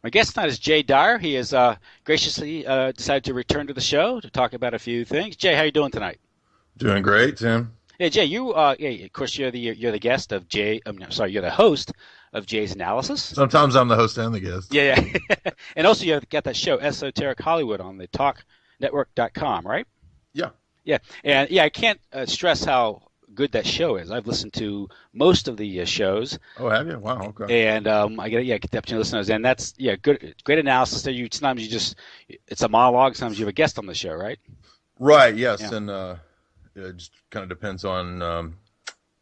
My guest tonight is Jay Dyer. He has graciously decided to return to the show to talk about a few things. Jay, how are you doing tonight? Doing great, Tim. Yeah, Jay, of course, you're the guest of Jay. You're the host of Jay's Analysis. Sometimes I'm the host and the guest. Yeah. And also you've got that show, Esoteric Hollywood, on the talknetwork.com, right? Yeah. Yeah. And I can't stress how good that show is. I've listened to most of the shows. Oh, have you? Wow. Okay. And I get the opportunity to listen to those, and that's great analysis. There, sometimes it's a monologue. Sometimes you have a guest on the show, right? Right. Yes, Yeah. and it just kind of depends on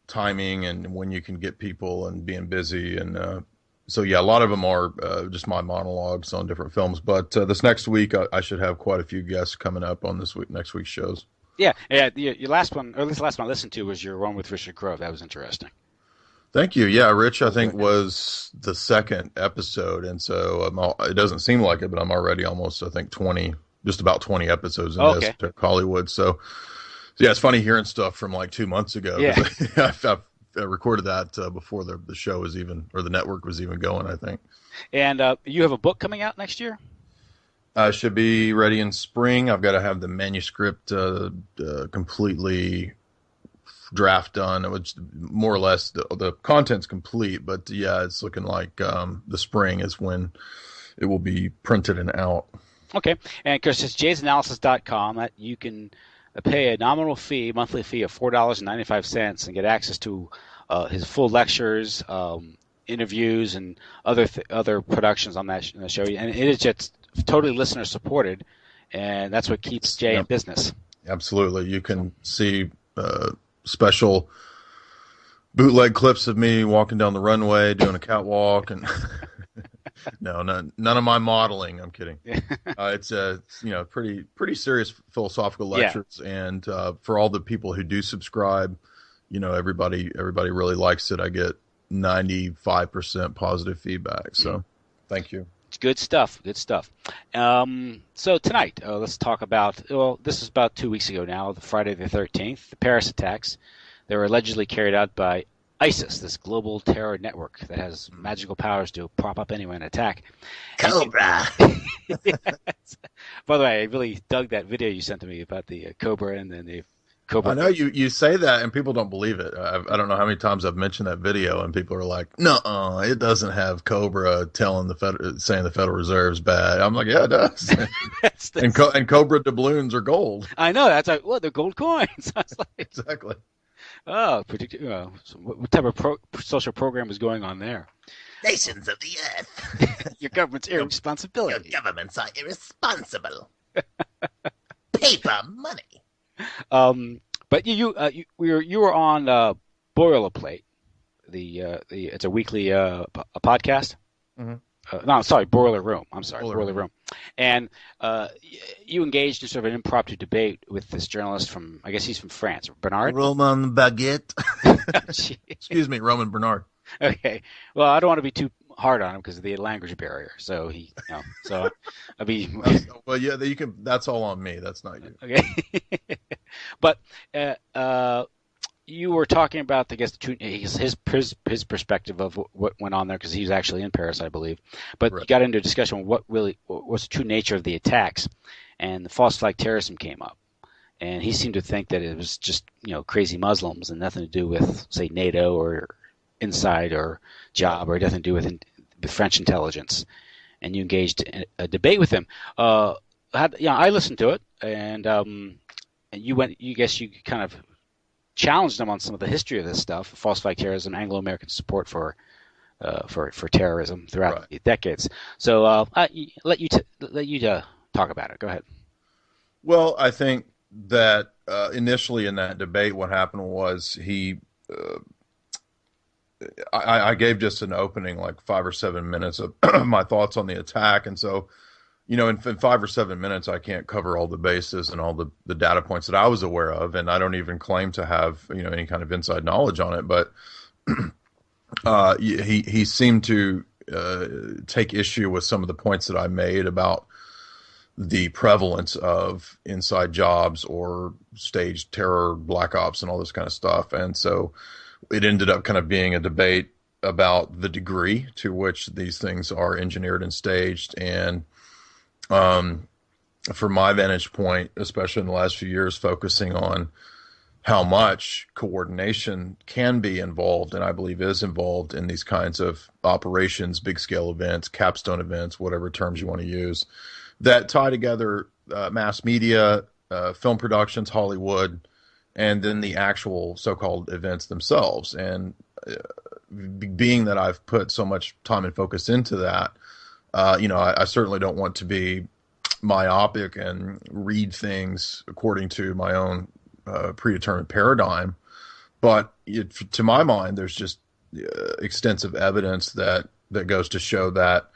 timing and when you can get people and being busy, and so yeah, a lot of them are just my monologues on different films. But this next week, I should have quite a few guests coming up on next week's shows. Yeah. Your last one, or at least the last one I listened to, was your one with Richard Grove. That was interesting. Thank you. Yeah, Rich, I think was the second episode, and so it doesn't seem like it, but I'm already almost, I think, just about 20 episodes in this to Hollywood. So yeah, it's funny hearing stuff from like 2 months ago. Yeah. I recorded that before the show was even, or the network was even going, I think. And you have a book coming out next year? Should be ready in spring. I've got to have the manuscript completely draft done. It was more or less the content's complete, but yeah, it's looking like the spring is when it will be printed and out. Okay. And of course, it's jaysanalysis.com that you can pay a nominal fee, monthly fee of $4.95 and get access to his full lectures, interviews, and other productions on that show. And it is just totally listener supported, and that's what keeps Jay in business. Absolutely. You can see special bootleg clips of me walking down the runway, doing a catwalk, and no, none of my modeling. I'm kidding. It's pretty serious philosophical lectures, and for all the people who do subscribe, everybody really likes it. I get 95% positive feedback. So, thank you. Good stuff. So tonight, let's talk about, this is about 2 weeks ago now, the Friday the 13th, the Paris attacks. They were allegedly carried out by ISIS, this global terror network that has magical powers to prop up anyone and attack. Cobra! By the way, I really dug that video you sent to me about the Cobra and then the Cobra. I know you say that and people don't believe it. I don't know how many times I've mentioned that video and people are like, "No, it doesn't have Cobra saying the Federal Reserve's bad." I'm like, "Yeah, it does." And Cobra doubloons are gold. I know, that's like, they're gold coins. I was like, exactly. Oh, so what type of social program is going on there? Nations of the earth. Your government's irresponsibility. Your governments are irresponsible. Paper money. But you were on Boilerplate. It's a weekly a podcast. Mm-hmm. No, sorry, Boiler Room. I'm sorry, Boiler Room. And you engaged in sort of an impromptu debate with this journalist from, I guess he's from France, Bernard. Roman Baguette. Excuse me, Roman Bernard. Okay. Well, I don't want to be too hard on him because of the language barrier. So I'll be. Well, yeah, you can. That's all on me. That's not you. Okay. But you were talking about, I guess, his perspective of what went on there because he was actually in Paris, I believe. But right. You got into a discussion on what was the true nature of the attacks, and the false flag terrorism came up. And he seemed to think that it was just crazy Muslims and nothing to do with, say, NATO or Inside or Job, or nothing to do with French intelligence. And you engaged in a debate with him. I listened to it, and you guess you kind of challenged him on some of the history of this stuff, false flag terrorism, Anglo-American support for terrorism throughout the decades. So let you talk about it. Go ahead. Well, I think that initially in that debate, what happened was I gave just an opening, like 5 or 7 minutes of my thoughts on the attack, and so. In 5 or 7 minutes, I can't cover all the bases and all the data points that I was aware of, and I don't even claim to have any kind of inside knowledge on it. But he seemed to take issue with some of the points that I made about the prevalence of inside jobs or staged terror, black ops, and all this kind of stuff. And so it ended up kind of being a debate about the degree to which these things are engineered and staged. And from my vantage point, especially in the last few years, focusing on how much coordination can be involved, and I believe is involved in these kinds of operations, big scale events, capstone events, whatever terms you want to use, that tie together mass media, film productions, Hollywood, and then the actual so-called events themselves. And being that I've put so much time and focus into that, I certainly don't want to be myopic and read things according to my own predetermined paradigm. But to my mind, there's just extensive evidence that goes to show that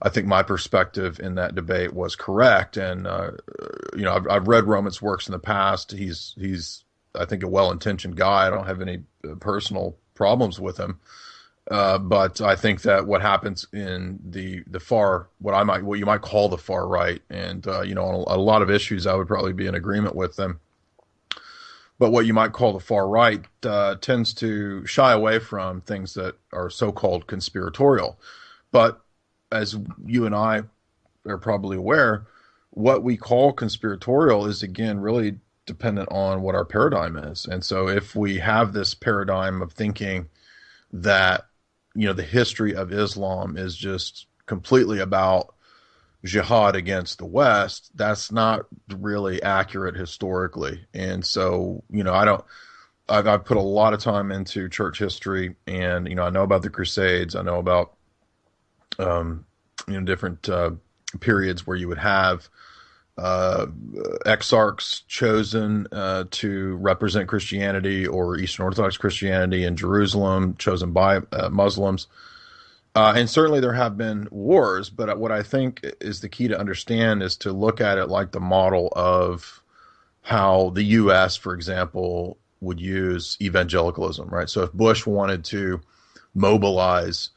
I think my perspective in that debate was correct. And, I've read Roman's works in the past. He's I think, a well-intentioned guy. I don't have any personal problems with him. But I think that what happens in the far, what you might call the far right, and, on a lot of issues, I would probably be in agreement with them. But what you might call the far right tends to shy away from things that are so-called conspiratorial. But as you and I are probably aware, what we call conspiratorial is, again, really dependent on what our paradigm is. And so if we have this paradigm of thinking that, the history of Islam is just completely about jihad against the West, that's not really accurate historically. And so, I've put a lot of time into church history, and, I know about the Crusades. I know about, different periods where you would have exarchs chosen to represent Christianity or Eastern Orthodox Christianity in Jerusalem, chosen by Muslims. And certainly there have been wars, but what I think is the key to understand is to look at it like the model of how the U.S., for example, would use evangelicalism, right? So if Bush wanted to mobilize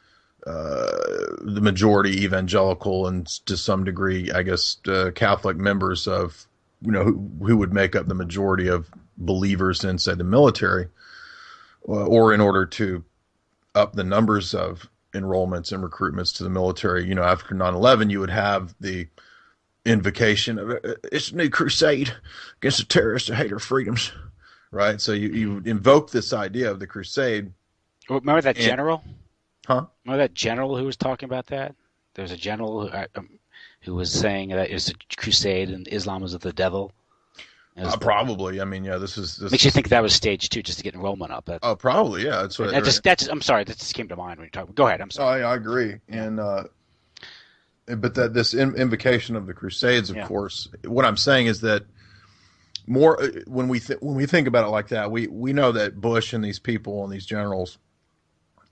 the majority evangelical and to some degree, I guess, Catholic members of, who would make up the majority of believers in, say, the military, or in order to up the numbers of enrollments and recruitments to the military, after 9/11, you would have the invocation of it's a new crusade against the terrorists who hate our freedoms, right? So you invoke this idea of the crusade. Remember that general? Huh? Remember that general who was talking about that? There's a general who was saying that it's a crusade and Islam is of the devil. Probably. I mean, this makes you think that was staged too, just to get enrollment up. Probably, yeah. That's what. I'm sorry, that just came to mind when you're talking. Go ahead. I'm sorry. I agree, and but that this invocation of the Crusades, of course. What I'm saying is that more when we think about it like that, we know that Bush and these people and these generals,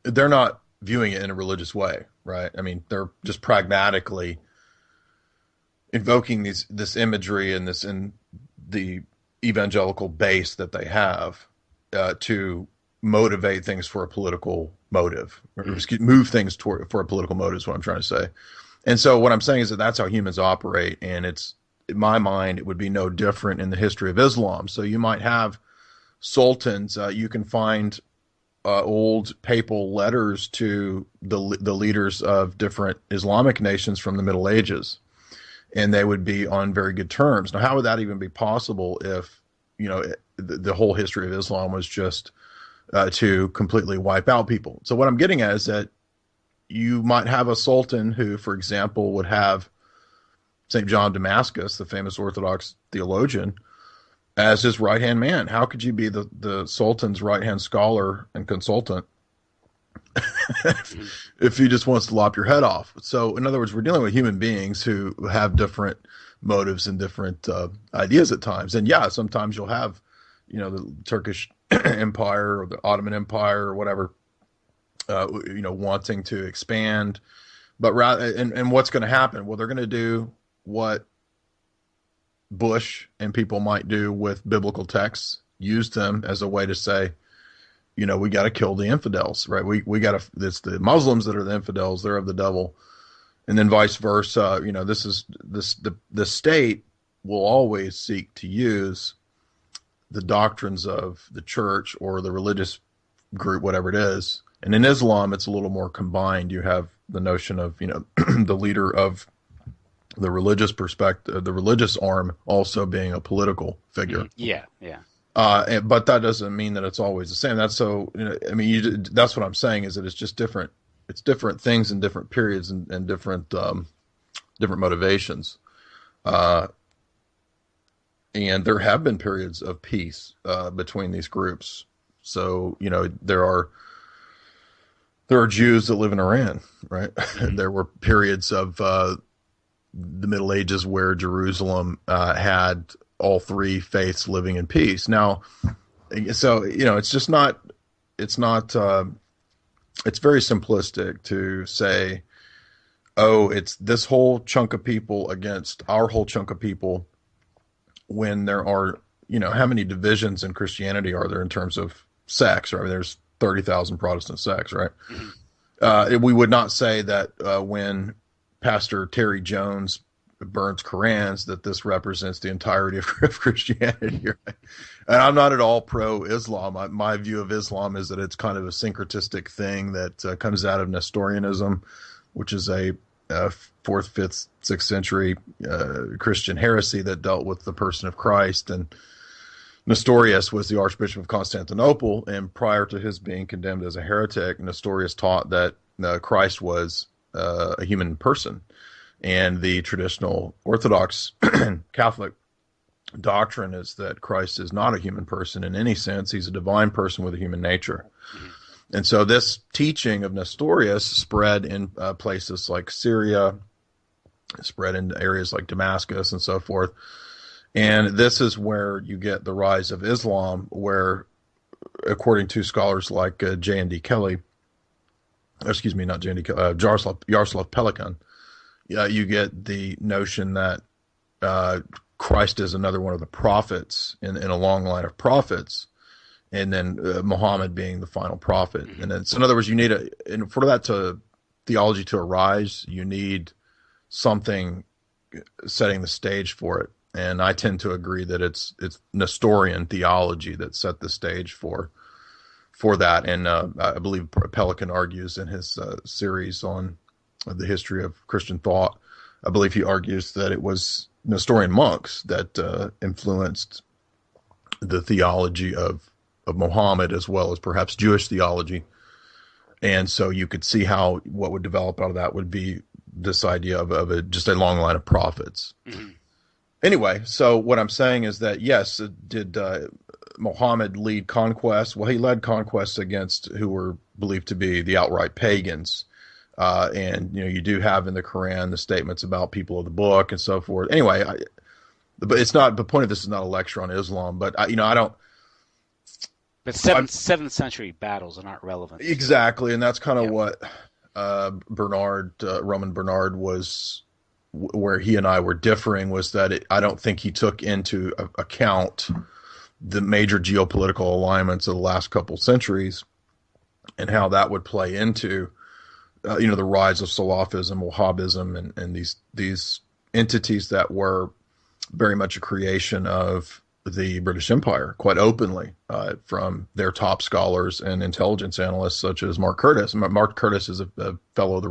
they're not viewing it in a religious way, right? I mean, they're just pragmatically invoking this imagery and the evangelical base that they have to motivate things for a political motive, or move things for a political motive is what I'm trying to say. And so what I'm saying is that that's how humans operate, and it's, in my mind, it would be no different in the history of Islam. So you might have sultans, you can find old papal letters to the leaders of different Islamic nations from the Middle Ages, and they would be on very good terms. Now, how would that even be possible if, the whole history of Islam was just to completely wipe out people? So what I'm getting at is that you might have a sultan who, for example, would have St. John of Damascus, the famous Orthodox theologian, as his right-hand man. How could you be the sultan's right-hand scholar and consultant if he just wants to lop your head off? So, in other words, we're dealing with human beings who have different motives and different ideas at times. And yeah, sometimes you'll have, the Turkish Empire or the Ottoman Empire or whatever, wanting to expand. But and what's going to happen? Well, they're going to do what Bush and people might do with biblical texts, use them as a way to say, we got to kill the infidels, right? We got to, it's the Muslims that are the infidels, they're of the devil. And then vice versa, the state will always seek to use the doctrines of the church or the religious group, whatever it is, And in Islam, it's a little more combined. You have the notion of, the leader of the religious perspective, the religious arm also being a political figure. Yeah, yeah. But that doesn't mean that it's always the same. That's so, that's what I'm saying is that it's just different. It's different things in different periods and different motivations. And there have been periods of peace between these groups. So, there are Jews that live in Iran, right? There were periods of the Middle Ages where Jerusalem had all three faiths living in peace. Now, so, it's just not, it's very simplistic to say, oh, it's this whole chunk of people against our whole chunk of people, when there are, how many divisions in Christianity are there in terms of sects, right? There's 30,000 Protestant sects, right? We would not say that when Pastor Terry Jones burns Korans that this represents the entirety of Christianity, right? And I'm not at all pro-Islam. My view of Islam is that it's kind of a syncretistic thing that comes out of Nestorianism, which is a 4th, 5th, 6th century Christian heresy that dealt with the person of Christ. And Nestorius was the Archbishop of Constantinople, and prior to his being condemned as a heretic, Nestorius taught that Christ was a human person. And the traditional Orthodox Catholic doctrine is that Christ is not a human person in any sense. He's a divine person with a human nature. And so this teaching of Nestorius spread in places like Syria, spread in areas like Damascus and so forth. And this is where you get the rise of Islam, where, according to scholars like J.N.D. Kelly, excuse me, not J.N.D. Kelly, Jaroslav Pelikan, you get the notion that Christ is another one of the prophets in a long line of prophets, and then Muhammad being the final prophet. And then, so in other words, you need and for that theology to arise, you need something setting the stage for it. And I tend to agree that it's Nestorian theology that set the stage for that. And I believe Pelikan argues in his series on the history of Christian thought, I believe he argues that it was Nestorian monks that influenced the theology of Muhammad, as well as perhaps Jewish theology. And so you could see how what would develop out of that would be this idea of just a long line of prophets. Anyway, so what I'm saying is that, yes, did Muhammad lead conquests? Well, he led conquests against who were believed to be the outright pagans. And, you do have in the Quran the statements about people of the book and so forth. Anyway, but it's not, the point of this is not a lecture on Islam, but I don't. But 7th century battles are not relevant. Exactly. And that's kind of what Roman Bernard was, where he and I were differing, was that I don't think he took into account the major geopolitical alignments of the last couple centuries and how that would play into the rise of Salafism, Wahhabism, and these entities that were very much a creation of the British Empire, quite openly, from their top scholars and intelligence analysts such as Mark Curtis. Mark Curtis is a fellow of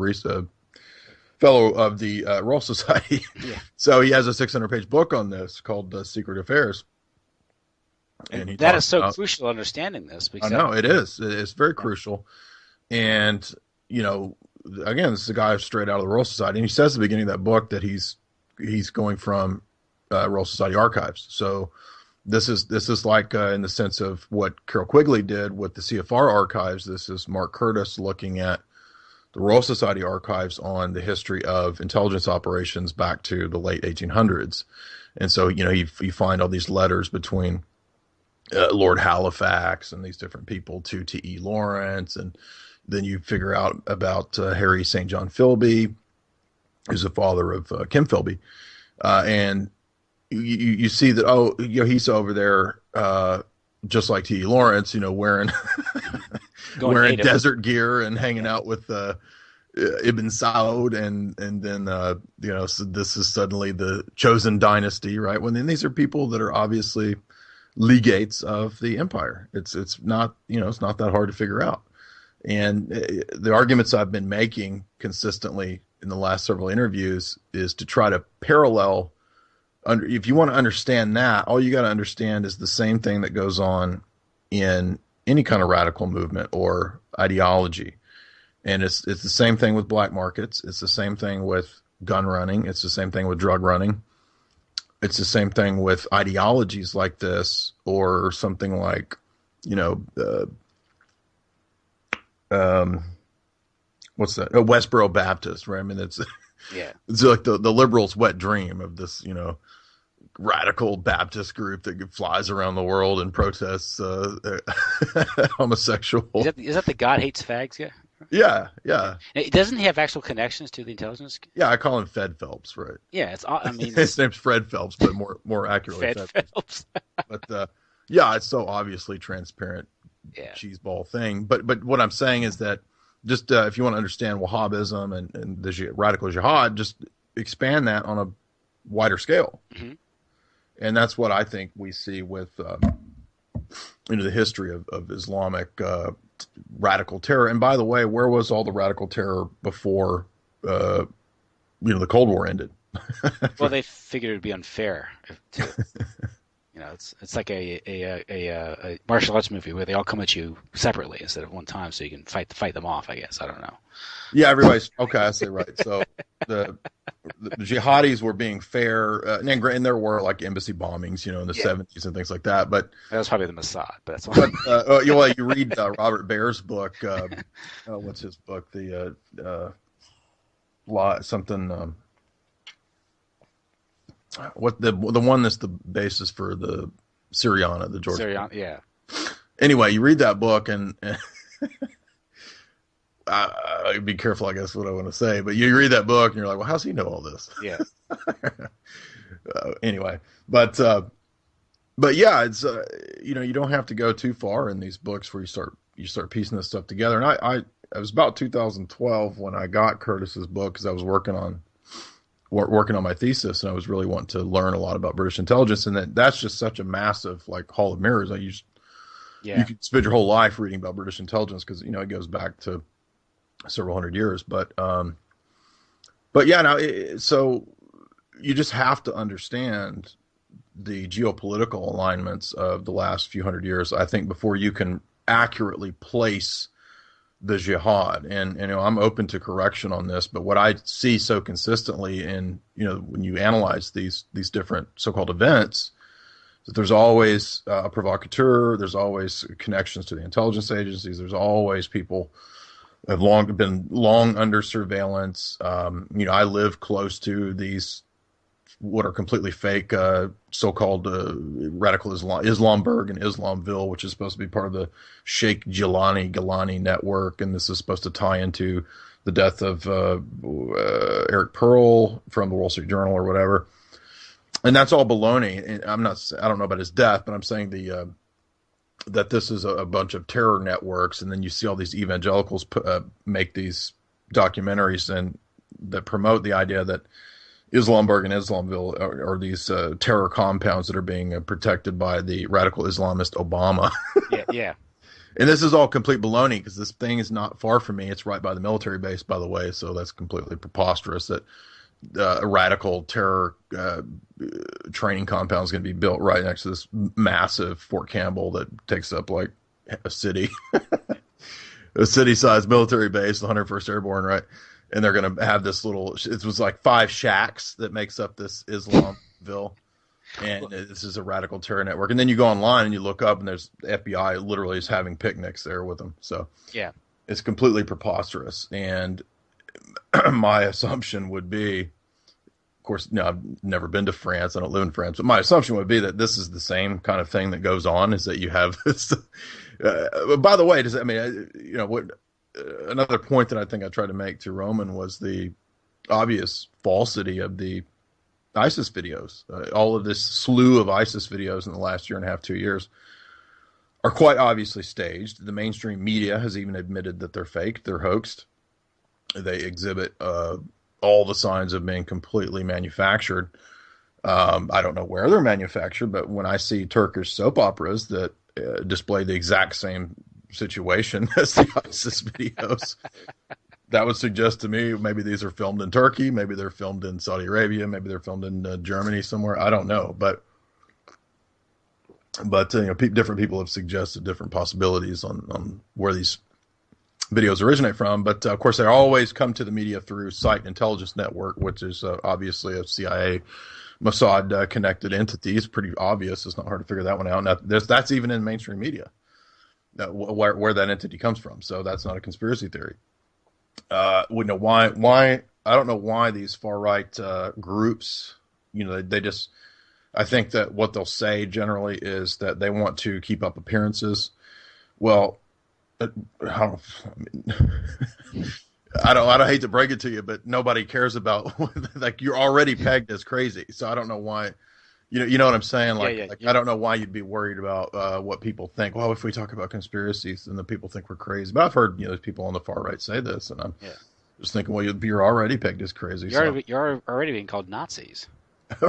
the Royal Society. Yeah. So he has a 600-page book on this called Secret Affairs. And that is so crucial understanding this. Because I know it is. It's very crucial. And, again, this is a guy straight out of the Royal Society. And he says at the beginning of that book that he's going from Royal Society archives. So this is like in the sense of what Carol Quigley did with the CFR archives. This is Mark Curtis looking at the Royal Society archives on the history of intelligence operations back to the late 1800s. And so, you find all these letters between Lord Halifax and these different people to T.E. Lawrence. And then you figure out about Harry St. John Philby, who's the father of Kim Philby. And you see that, he's over there just like T.E. Lawrence, wearing wearing desert gear and hanging out with Ibn Saud, and then so this is suddenly the chosen dynasty, right? When then these are people that are obviously legates of the empire. It's not it's not that hard to figure out. And the arguments I've been making consistently in the last several interviews is to try to parallel. If you want to understand that, all you got to understand is the same thing that goes on in any kind of radical movement or ideology. And it's the same thing with black markets. It's the same thing with gun running. It's the same thing with drug running. It's the same thing with ideologies like this, or something like, what's that? Westboro Baptist, right? I mean, it's like the liberals' wet dream of this, radical Baptist group that flies around the world and protests homosexual. Is that the God hates fags guy? Yeah. Doesn't he have actual connections to the intelligence? Yeah, I call him Fed Phelps, right? Yeah, his name's Fred Phelps, but more accurately Fed Phelps. But it's so obviously transparent, cheeseball thing. But what I'm saying is that just if you want to understand Wahhabism and the radical jihad, just expand that on a wider scale. Mm-hmm. And that's what I think we see with the history of Islamic radical terror. And by the way, where was all the radical terror before the Cold War ended? Well, they figured it'd be unfair it's like a martial arts movie where they all come at you separately instead of one time, so you can fight them off. I guess, I don't know. Yeah, everybody's okay. I say right. So the jihadis were being fair, and there were like embassy bombings, in the 70s and things like that. But that was probably the Mossad. But that's you read Robert Baer's book. What's his book? The something. What the one that's the basis for the Syriana, the Georgia. Syriana, yeah. Anyway, you read that book and be careful, I guess, what I want to say. But you read that book and you're like, well, how's he know all this? Yeah. Anyway, but yeah, it's you don't have to go too far in these books where you start piecing this stuff together. And it was about 2012 when I got Curtis's book, because I was working on my thesis, and I was really wanting to learn a lot about British intelligence, and that's just such a massive hall of mirrors. You could spend your whole life reading about British intelligence, because it goes back to several hundred years. But yeah, now so you just have to understand the geopolitical alignments of the last few hundred years, I think, before you can accurately place the jihad. And I'm open to correction on this, but what I see so consistently in when you analyze these different so-called events, that there's always a provocateur, there's always connections to the intelligence agencies, there's always people have been long under surveillance. I live close to these what are completely fake so-called radical Islamberg and Islamville, which is supposed to be part of the Sheikh Gilani network, and this is supposed to tie into the death of Eric Pearl from the Wall Street Journal or whatever. And that's all baloney. And I don't know about his death, but I'm saying that this is a bunch of terror networks, and then you see all these evangelicals make these documentaries and that promote the idea that Islamberg and Islamville are these terror compounds that are being protected by the radical Islamist Obama. Yeah. And this is all complete baloney, because this thing is not far from me. It's right by the military base, by the way, so that's completely preposterous that a radical terror training compound is going to be built right next to this massive Fort Campbell that takes up like a city, a city-sized military base, the 101st Airborne, right? And they're going to have this it was like 5 shacks that makes up this Islamville. And this is a radical terror network. And then you go online and you look up, and there's the FBI literally is having picnics there with them. So yeah, it's completely preposterous. And my assumption would be, of course, I've never been to France. I don't live in France. But my assumption would be that this is the same kind of thing that goes on, is that you have this. By the way, another point that I think I tried to make to Roman was the obvious falsity of the ISIS videos. All of this slew of ISIS videos in the last year and a half, 2 years, are quite obviously staged. The mainstream media has even admitted that they're fake, they're hoaxed. They exhibit all the signs of being completely manufactured. I don't know where they're manufactured, but when I see Turkish soap operas that display the exact same situation as the ISIS videos. That would suggest to me maybe these are filmed in Turkey, maybe they're filmed in Saudi Arabia, maybe they're filmed in Germany somewhere. I don't know, but different people have suggested different possibilities on where these videos originate from. But of course, they always come to the media through Site Intelligence Network, which is obviously a CIA, Mossad connected entity. It's pretty obvious. It's not hard to figure that one out. Now, that's even in mainstream media, where that entity comes from. So that's not a conspiracy theory. We know why. I don't know why these far right groups, they just. I think that what they'll say generally is that they want to keep up appearances. Well, I don't hate to break it to you, but nobody cares about like you're already pegged as crazy. So I don't know why. You know what I'm saying? Like I don't know why you'd be worried about what people think. Well, if we talk about conspiracies, then the people think we're crazy. But I've heard people on the far right say this, and I'm just thinking, well, you're already pegged as crazy. You're already being called Nazis.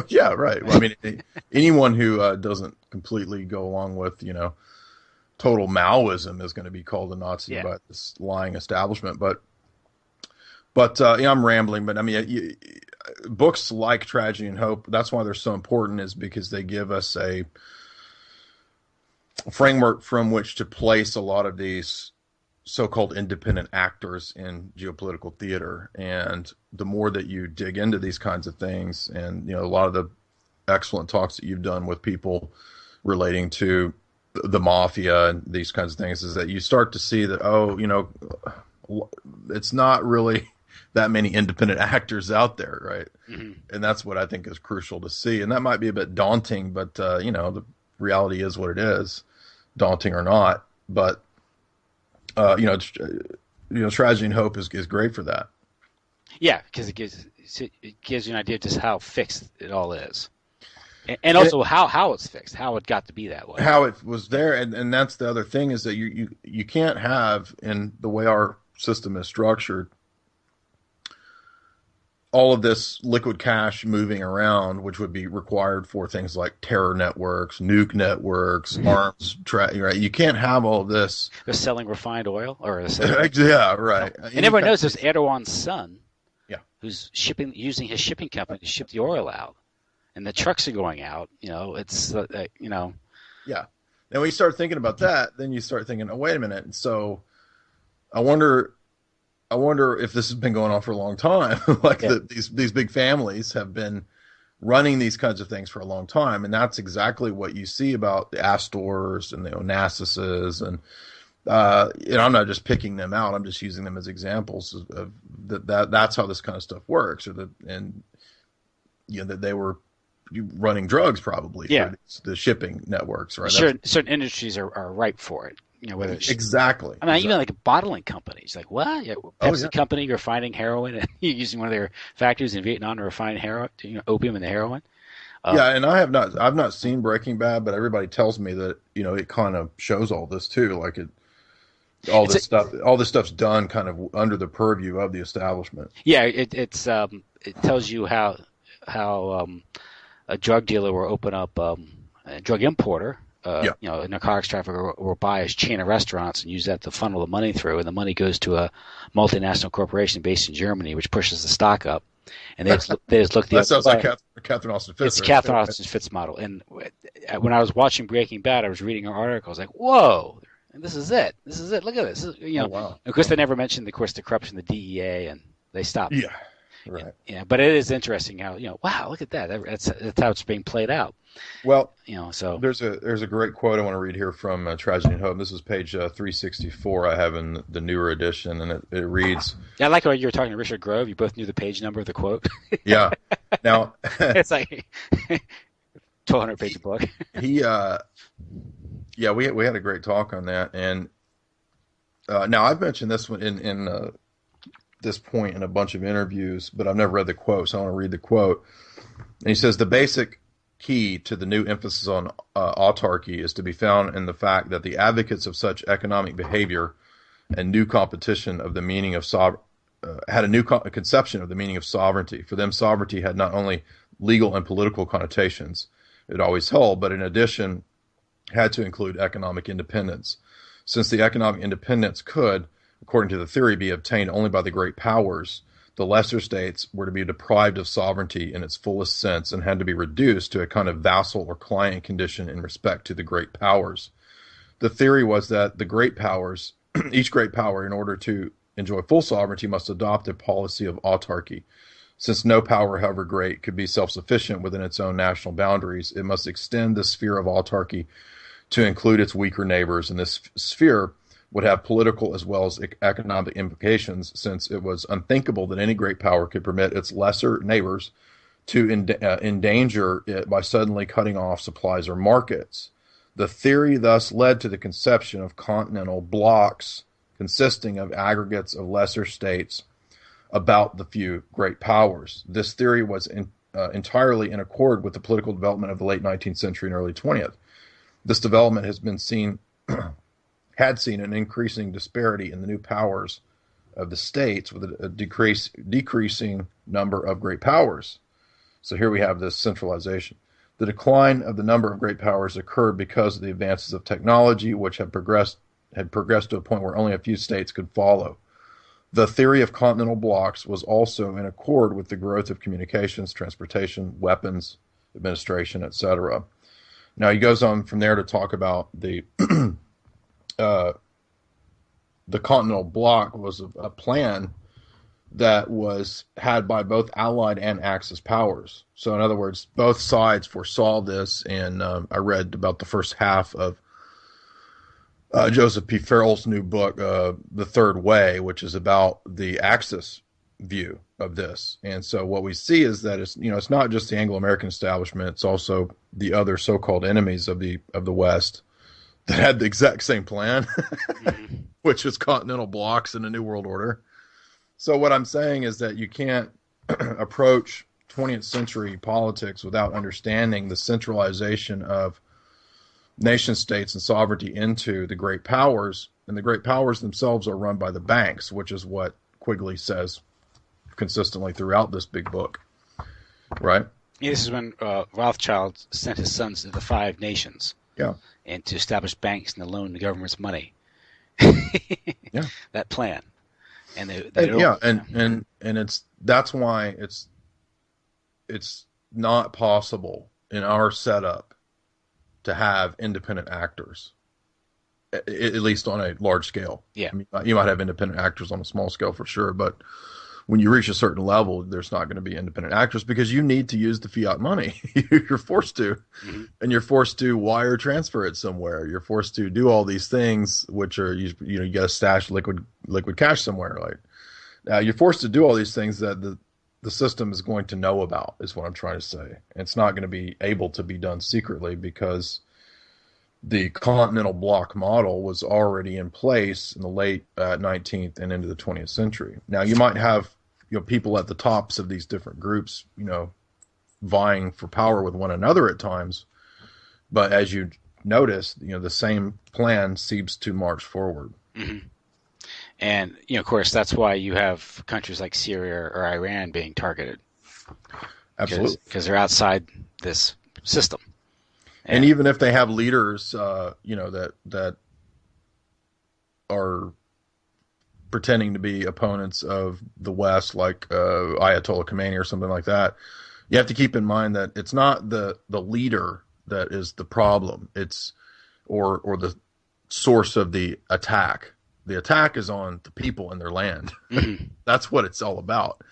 Yeah, right. Well, I mean, anyone who doesn't completely go along with total Maoism is going to be called a Nazi by this lying establishment. But I'm rambling. But I mean, books like Tragedy and Hope, that's why they're so important, is because they give us a framework from which to place a lot of these so-called independent actors in geopolitical theater. And the more that you dig into these kinds of things, and a lot of the excellent talks that you've done with people relating to the mafia and these kinds of things, is that you start to see that, it's not really that many independent actors out there, right? Mm-hmm. And that's what I think is crucial to see. And that might be a bit daunting, but the reality is what it is, daunting or not. But Tragedy and Hope is great for that. Yeah, because it gives you an idea of just how fixed it all is, and also how it's fixed, how it got to be that way, how it was there, and that's the other thing, is that you can't have, in the way our system is structured, all of this liquid cash moving around, which would be required for things like terror networks, nuke networks, arms, right? You can't have all of this. They're selling refined oil, yeah, right. And everyone knows there's Erdogan's son, who's using his shipping company to ship the oil out, and the trucks are going out. It's Yeah. Now when you start thinking about that, then you start thinking, oh, wait a minute. And so I wonder if this has been going on for a long time. These big families have been running these kinds of things for a long time, and that's exactly what you see about the Astors and the Onassis, and I'm not just picking them out. I'm just using them as examples of that's how this kind of stuff works, that they were running drugs probably for the shipping networks, right? Certain industries are ripe for it. Whether it's exactly. I mean, even like bottling companies, like what? Pepsi company refining heroin and using one of their factories in Vietnam to refine opium and the heroin. And I've not seen Breaking Bad, but everybody tells me that it kind of shows all this too. Like all this stuff's done kind of under the purview of the establishment. Yeah, it tells you how a drug dealer will open up a drug importer. A narcotics trafficker will buy a chain of restaurants and use that to funnel the money through, and the money goes to a multinational corporation based in Germany, which pushes the stock up. And they just look the that sounds like Catherine Austin Fitz. It's Catherine Austin Fitz model. And when I was watching Breaking Bad, I was reading her article. I was like, whoa, this is it. Look at this. Wow. Of course, they never mentioned, the corruption, the DEA, and they stopped. Yeah. Right. Yeah, but it is interesting how wow, look at that. That's how it's being played out. Well, so there's a great quote I want to read here from Tragedy and Hope. This is page 364. I have in the newer edition, and it reads. Yeah, I like how you were talking to Richard Grove. You both knew the page number of the quote. Yeah. Now it's like 1,200-page book. We had a great talk on that, and now I've mentioned this one in this point in a bunch of interviews, but I've never read the quote, so I want to read the quote. And he says, the basic key to the new emphasis on autarky is to be found in the fact that the advocates of such economic behavior and new competition of the meaning of had a new conception of the meaning of sovereignty. For them, sovereignty had not only legal and political connotations it always held, but in addition had to include economic independence. Since the economic independence could, according to the theory, be obtained only by the great powers, the lesser states were to be deprived of sovereignty in its fullest sense and had to be reduced to a kind of vassal or client condition in respect to the great powers. The theory was that the great powers, each great power, in order to enjoy full sovereignty, must adopt a policy of autarky. Since no power, however great, could be self-sufficient within its own national boundaries, it must extend the sphere of autarky to include its weaker neighbors, and this sphere would have political as well as economic implications, since it was unthinkable that any great power could permit its lesser neighbors to endanger it by suddenly cutting off supplies or markets. The theory thus led to the conception of continental blocks consisting of aggregates of lesser states about the few great powers. This theory was entirely in accord with the political development of the late 19th century and early 20th. This development had seen an increasing disparity in the new powers of the states with a decreasing number of great powers. So here we have this centralization. The decline of the number of great powers occurred because of the advances of technology, which had progressed to a point where only a few states could follow. The theory of continental blocks was also in accord with the growth of communications, transportation, weapons, administration, etc. Now he goes on from there to talk about the continental bloc was a plan that was had by both Allied and Axis powers. So in other words, both sides foresaw this, and I read about the first half of Joseph P. Farrell's new book, The Third Way, which is about the Axis view of this. And so what we see is that it's not just the Anglo-American establishment, it's also the other so-called enemies of the West that had the exact same plan, which is continental blocks in a new world order. So what I'm saying is that you can't approach 20th century politics without understanding the centralization of nation states and sovereignty into the great powers, and the great powers themselves are run by the banks, which is what Quigley says consistently throughout this big book, right? Yeah, this is when Rothschild sent his sons to the Five Nations, and to establish banks and to loan the government's money. Yeah, that plan, and that's why it's not possible in our setup to have independent actors, at least on a large scale. Yeah. I mean, you might have independent actors on a small scale for sure, but when you reach a certain level, there's not going to be independent actors because you need to use the fiat money. You're forced to, and you're forced to wire transfer it somewhere. You're forced to do all these things, which are, you got to stash liquid cash somewhere. Like, you're forced to do all these things that the system is going to know about, is what I'm trying to say. It's not going to be able to be done secretly because the continental bloc model was already in place in the late 19th and into the 20th century. Now, you might have people at the tops of these different groups, vying for power with one another at times, but as you notice, the same plan seems to march forward. Mm-hmm. And, of course, that's why you have countries like Syria or Iran being targeted. Absolutely. Because they're outside this system. And even if they have leaders, that are pretending to be opponents of the West, like Ayatollah Khomeini or something like that, you have to keep in mind that it's not the leader that is the problem. It's or the source of the attack. The attack is on the people and their land. Mm-hmm. That's what it's all about.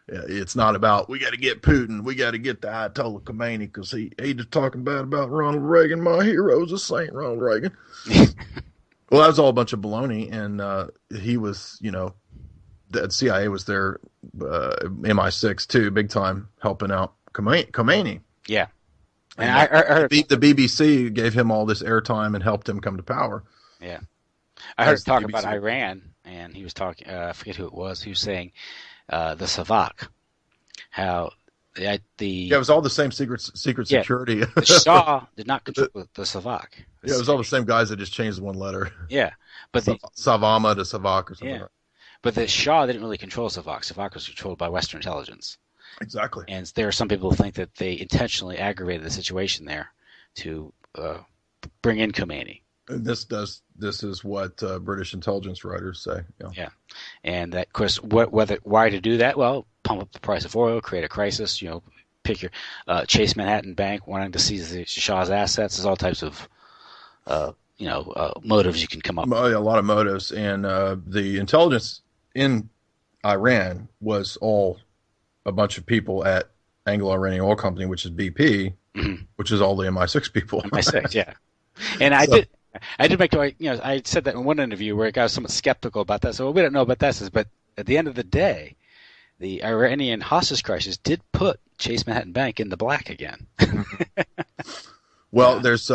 It's not about, we got to get Putin, we got to get the Ayatollah Khomeini because he just talking bad about Ronald Reagan. My hero's a saint, Ronald Reagan. Well, that was all a bunch of baloney, and he was, the CIA was there, MI6 too, big time, helping out Khomeini. Yeah. And I heard the BBC gave him all this airtime and helped him come to power. Yeah. I heard talk about Iran, and he was talking, I forget who it was, he was saying the Savak, how it was all the same secret security. The Shah did not control the Savak. It was all the same guys that just changed one letter. Yeah. But Savama to Savak or something. Yeah. But the Shah didn't really control Savak. Savak was controlled by Western intelligence. Exactly. And there are some people who think that they intentionally aggravated the situation there to bring in Khomeini. This is what British intelligence writers say. Yeah. Yeah, and that, of course, why to do that? Well, pump up the price of oil, create a crisis. Pick your Chase Manhattan Bank wanting to seize the Shah's assets. There's all types of motives you can come up with. A lot of motives, and the intelligence in Iran was all a bunch of people at Anglo-American Oil Company, which is BP, which is all the MI6 people. MI6, yeah. And I did make I said that in one interview where I was somewhat skeptical about that. So we don't know about this, but at the end of the day, the Iranian hostage crisis did put Chase Manhattan Bank in the black again. Well, there's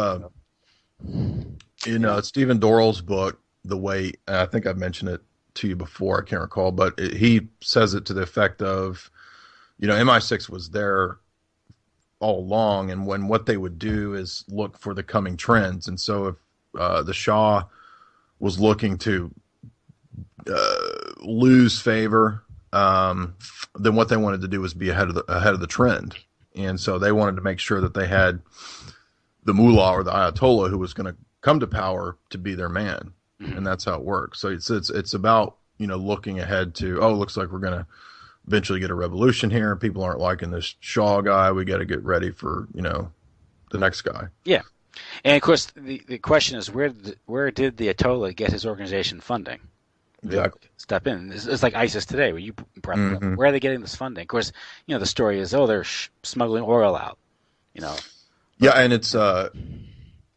Stephen Dorrell's book, The Way. I think I've mentioned it to you before. I can't recall, but he says it to the effect of, MI6 was there all along, and what they would do is look for the coming trends. And so if the Shah was looking to lose favor, then what they wanted to do was be ahead of the trend. And so they wanted to make sure that they had the mullah or the ayatollah who was going to come to power to be their man. And that's how it works. So it's about, looking ahead to, it looks like we're going to eventually get a revolution here. People aren't liking this Shah guy. We got to get ready for, the next guy. Yeah. And of course, the question is, where did the Ayatollah get his organization funding? Exactly. Step in. It's like ISIS today, where you brought up. Where are they getting this funding? Of course, the story is, they're smuggling oil out. Yeah, and it's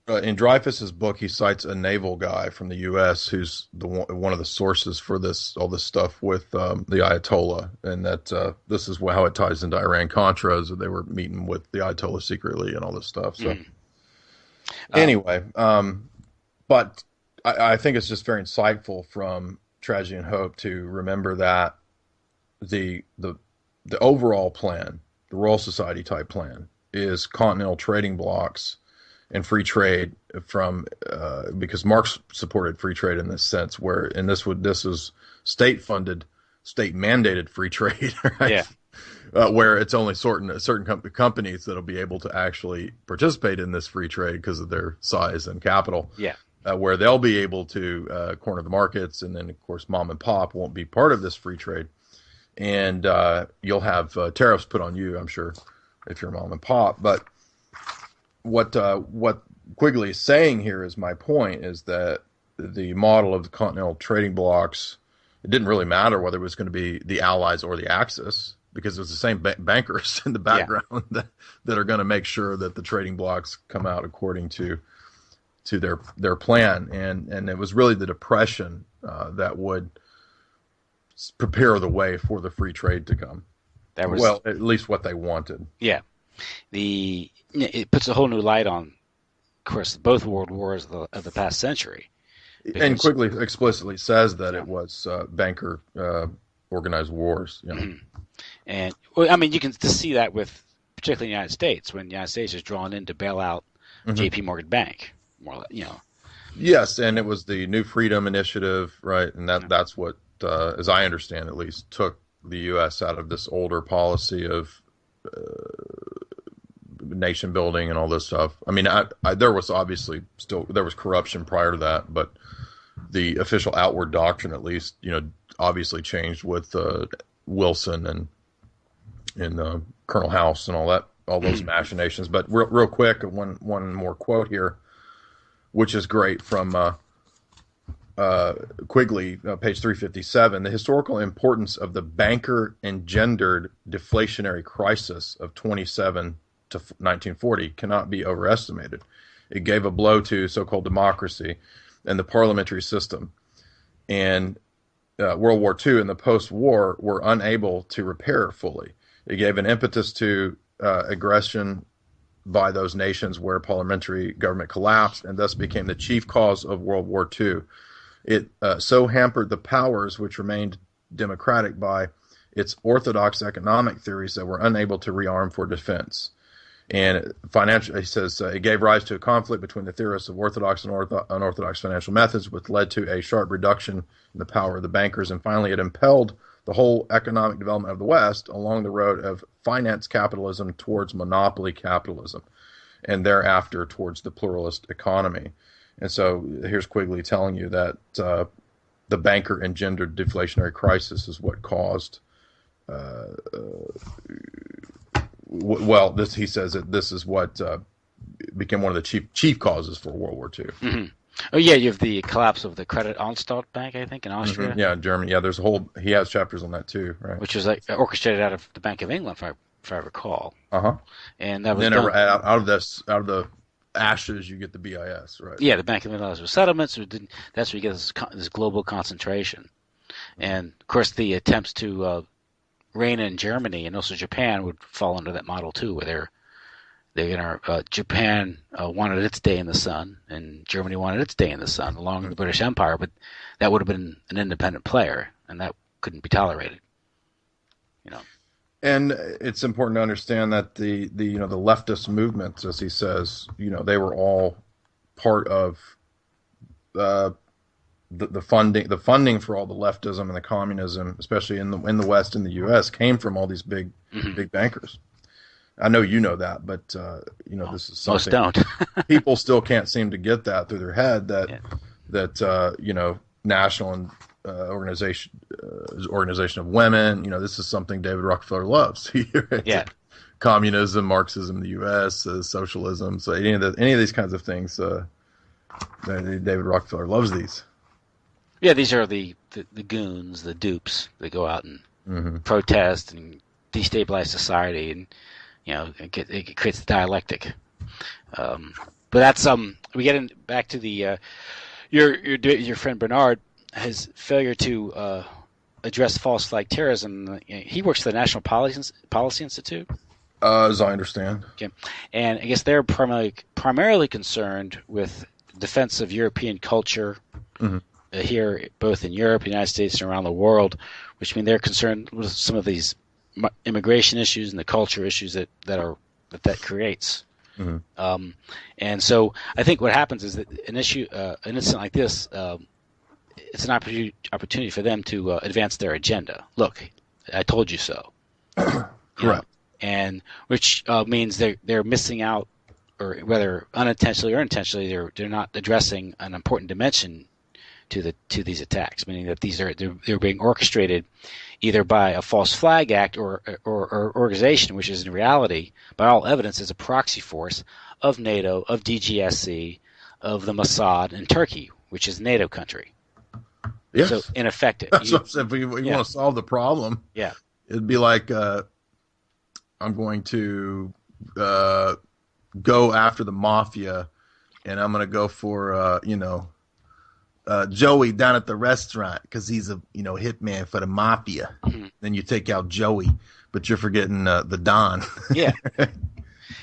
in Dreyfus's book, he cites a naval guy from the U.S. who's one of the sources for all this stuff with the Ayatollah, and that this is how it ties into Iran-Contra, is that they were meeting with the Ayatollah secretly and all this stuff. So anyway, but I think it's just very insightful from Tragedy and Hope to remember that the overall plan, the Royal Society type plan, is continental trading blocks and free trade because Marx supported free trade in this sense, this is state funded, state mandated free trade, right? Yeah. Where it's only certain companies that'll be able to actually participate in this free trade because of their size and capital. Yeah. Where they'll be able to corner the markets, and then of course mom and pop won't be part of this free trade, and you'll have tariffs put on you, I'm sure, if you're mom and pop. But what Quigley is saying here is my point, is that the model of the continental trading blocks, it didn't really matter whether it was going to be the Allies or the Axis, because it was the same bankers in the background that are going to make sure that the trading blocks come out according to their plan. And it was really the Depression that would prepare the way for the free trade to come. That was, well, at least what they wanted. Yeah. It puts a whole new light on, of course, both world wars of the past century. And Quigley explicitly says that it was banker organized wars. And well, I mean, you can just see that with particularly the United States, when the United States is drawn in to bail out J.P. Morgan Bank, more or less, Yes, and it was the New Freedom Initiative, right? And that's what, as I understand at least, took the U.S. out of this older policy of nation building and all this stuff. I mean, there was obviously there was corruption prior to that, but the official outward doctrine, at least, obviously changed with Wilson and Colonel House and all those machinations. But real quick, one more quote here, which is great from Quigley, page 357. The historical importance of the banker-engendered deflationary crisis of 27 to 1940 cannot be overestimated. It gave a blow to so-called democracy and the parliamentary system. And World War II and the post-war were unable to repair fully. It gave an impetus to aggression by those nations where parliamentary government collapsed, and thus became the chief cause of World War II. It so hampered the powers which remained democratic by its orthodox economic theories that were unable to rearm for defense. And he says, it gave rise to a conflict between the theorists of orthodox and unorthodox financial methods, which led to a sharp reduction in the power of the bankers. And finally, it impelled the whole economic development of the West along the road of finance capitalism towards monopoly capitalism, and thereafter towards the pluralist economy. And so here's Quigley telling you that the banker engendered deflationary crisis is what caused. He says that this is what became one of the chief causes for World War II. Mm-hmm. Oh yeah, you have the collapse of the Credit Anstalt Bank, I think, in Austria. Mm-hmm. Yeah, in Germany. Yeah, there's a whole. He has chapters on that too, right? Which was like orchestrated out of the Bank of England, if I recall. And that was then out of the ashes, you get the BIS, right? Yeah, the Bank of England was settlements. That's where you get this global concentration, and of course the attempts to reign in Germany and also Japan would fall under that model too, where Japan wanted its day in the sun, and Germany wanted its day in the sun, along with the British Empire. But that would have been an independent player, and that couldn't be tolerated. And it's important to understand that the leftist movements, as he says, they were all part of the funding for all the leftism and the communism, especially in the West and the U.S., came from all these big bankers. I know you know that, but this is something most don't. People still can't seem to get that through their head that national and organization of women. This is something David Rockefeller loves. Yeah, communism, Marxism in the U.S., socialism. So any of these kinds of things, David Rockefeller loves these. Yeah, these are the goons, the dupes that go out and protest and destabilize society, and it creates the dialectic. But that's we get back to the your friend Bernard, his failure to address false flag terrorism. He works for the National Policy Institute, as I understand. Okay, and I guess they're primarily concerned with defense of European culture here, both in Europe, the United States, and around the world, which mean they're concerned with some of these immigration issues and the culture issues that creates. And so I think what happens is that an incident like this, it's an opportunity for them to advance their agenda. Look, I told you so. Correct. And which means they're missing out, or whether unintentionally or intentionally, they're not addressing an important dimension to these attacks, meaning that they're being orchestrated either by a false flag act or organization, which is in reality, by all evidence, is a proxy force of NATO, of DGSC, of the Mossad, and Turkey, which is a NATO country. Yes. So in effect, that's what I'm saying. If we want to solve the problem, it'd be like I'm going to go after the mafia, and I'm going to go for Joey down at the restaurant because he's a hitman for the mafia. Then you take out Joey, but you're forgetting the Don. Yeah.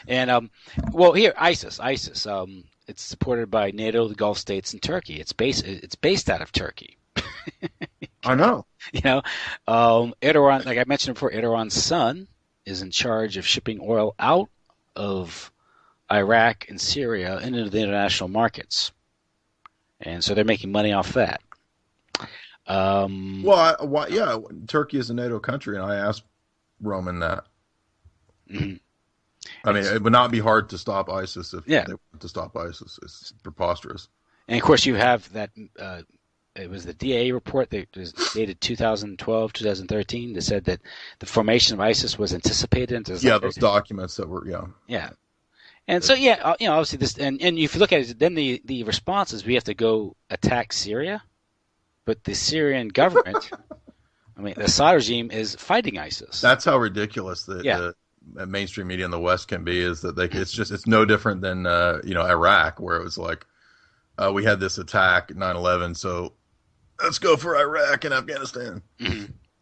And here ISIS. It's supported by NATO, the Gulf states, and Turkey. It's based out of Turkey. I know. Erdogan, like I mentioned before, Erdogan's son is in charge of shipping oil out of Iraq and Syria into the international markets. And so they're making money off that. Turkey is a NATO country, and I asked Roman that. I mean, it would not be hard to stop ISIS if they wanted to stop ISIS. It's preposterous. And, of course, you have that it was the DA report that was dated 2012, 2013 that said that the formation of ISIS was anticipated. Those documents that were, Yeah. And so, obviously this, and if you look at it, then the response is we have to go attack Syria, but the Syrian government, the Assad regime is fighting ISIS. That's how ridiculous the mainstream media in the West can be. Is that it's no different than Iraq, where it was like we had this attack 9/11, so let's go for Iraq and Afghanistan,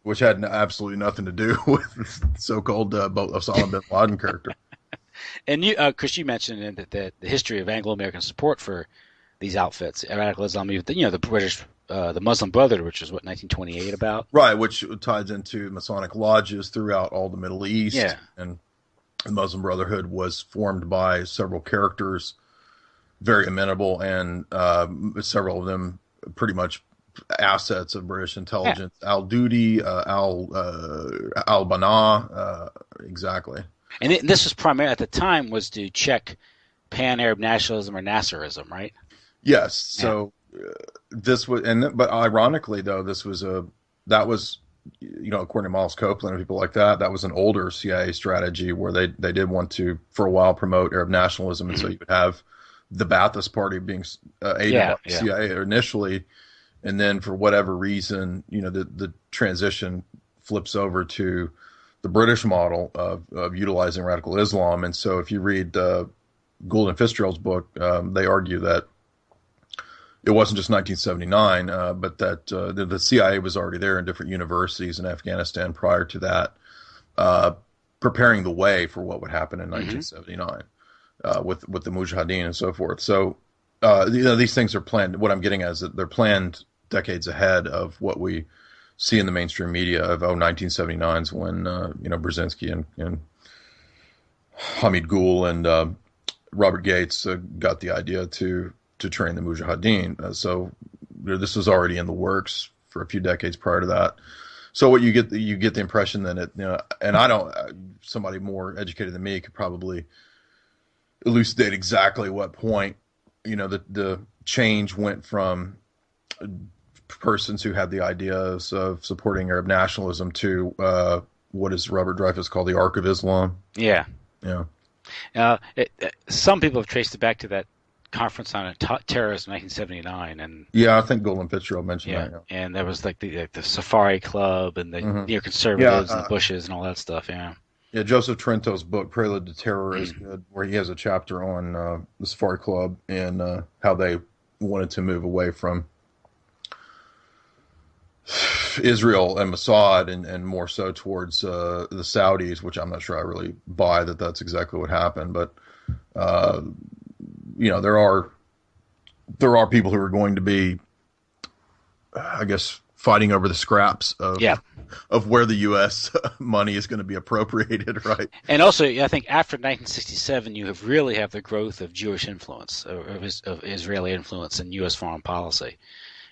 which had absolutely nothing to do with the so-called Osama bin Laden character. And Chris, you mentioned that the history of Anglo-American support for these outfits, Radical Islam, the British, the Muslim Brotherhood, which is 1928 about, right? Which ties into Masonic lodges throughout all the Middle East. Yeah. And the Muslim Brotherhood was formed by several characters, very amenable, and several of them pretty much assets of British intelligence. Yeah. Al-Dudi, al-Banna, exactly. And this was primarily at the time was to check pan-Arab nationalism or Nasserism, right? Yes. So this was, but ironically though, that was, according to Miles Copeland and people like that, that was an older CIA strategy where they did want to, for a while, promote Arab nationalism, and so you would have the Ba'athist Party being aided by the CIA initially, and then for whatever reason, the transition flips over to the British model of utilizing radical Islam. And so if you read Gould and Fitzgerald's book, they argue that it wasn't just 1979, but that the CIA was already there in different universities in Afghanistan prior to that, preparing the way for what would happen in 1979 with the Mujahideen and so forth. So these things are planned. What I'm getting at is that they're planned decades ahead of what we see in the mainstream media of 1979's when Brzezinski and Hamid Gul and Robert Gates got the idea to train the Mujahideen. So this was already in the works for a few decades prior to that. So what you get the impression that and somebody more educated than me could probably elucidate exactly what point the change went from persons who had the ideas of supporting Arab nationalism to what is Robert Dreyfus called the Ark of Islam. Yeah. Yeah. Some people have traced it back to that conference on terrorism in 1979, and I think Gould and Fitzgerald mentioned that. Yeah. And there was like the Safari Club and the neoconservatives and the Bushes and all that stuff. Yeah. Yeah, Joseph Trento's book Prelude to Terror is good, where he has a chapter on the Safari Club and how they wanted to move away from Israel and Mossad and more so towards the Saudis, which I'm not sure I really buy that that's exactly what happened. But there are people who are going to be, I guess, fighting over the scraps of where the U.S. money is going to be appropriated, right? And also, I think after 1967, you really have the growth of Jewish influence, of Israeli influence in U.S. foreign policy,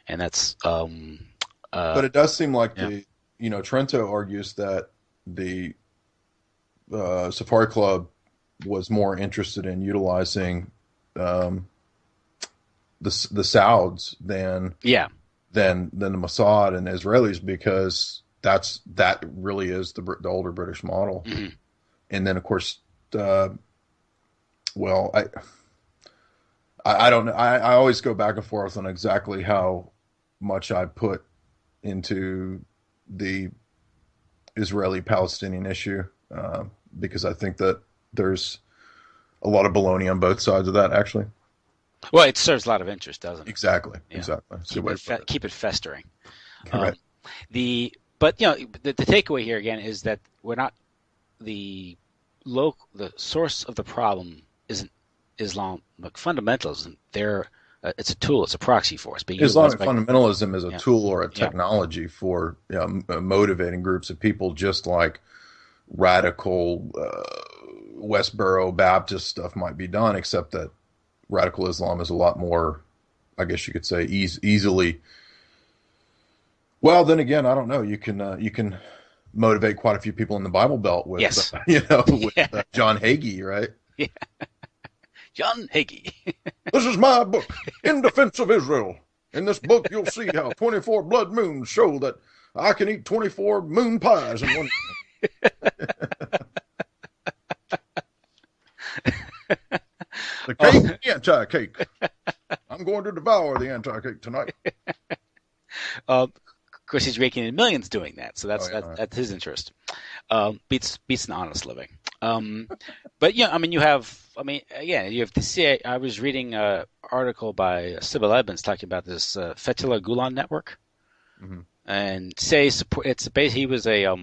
and that's. But it does seem like Trento argues that the Safari Club was more interested in utilizing the Sauds than the Mossad and the Israelis, because that really is the older British model. Mm-hmm. And then of course, I don't know. I always go back and forth on exactly how much I put into the Israeli-Palestinian issue, because I think that there's a lot of baloney on both sides of that, actually. Well, it serves a lot of interest, doesn't it? Exactly. Exactly. Keep it festering. Right. The takeaway here again is that we're not the source of the problem isn't Islamic fundamentalism. It's a tool. It's a proxy for us. Islamic fundamentalism is a tool or a technology for motivating groups of people, just like radical Westboro Baptist stuff might be done, except that radical Islam is a lot more, I guess you could say, easily. Well, then again, I don't know. You can motivate quite a few people in the Bible Belt with John Hagee, right? Yeah. John Hagee. This is my book, In Defense of Israel. In this book, you'll see how 24 blood moons show that I can eat 24 moon pies in one. The cake, the anti-cake. I'm going to devour the anti-cake tonight. Of course, he's raking in millions doing that, so that's his interest. Beats an honest living. But you have the CIA. I was reading an article by Sybil Edmonds talking about this Fethullah Gulen network, and CIA support. He was a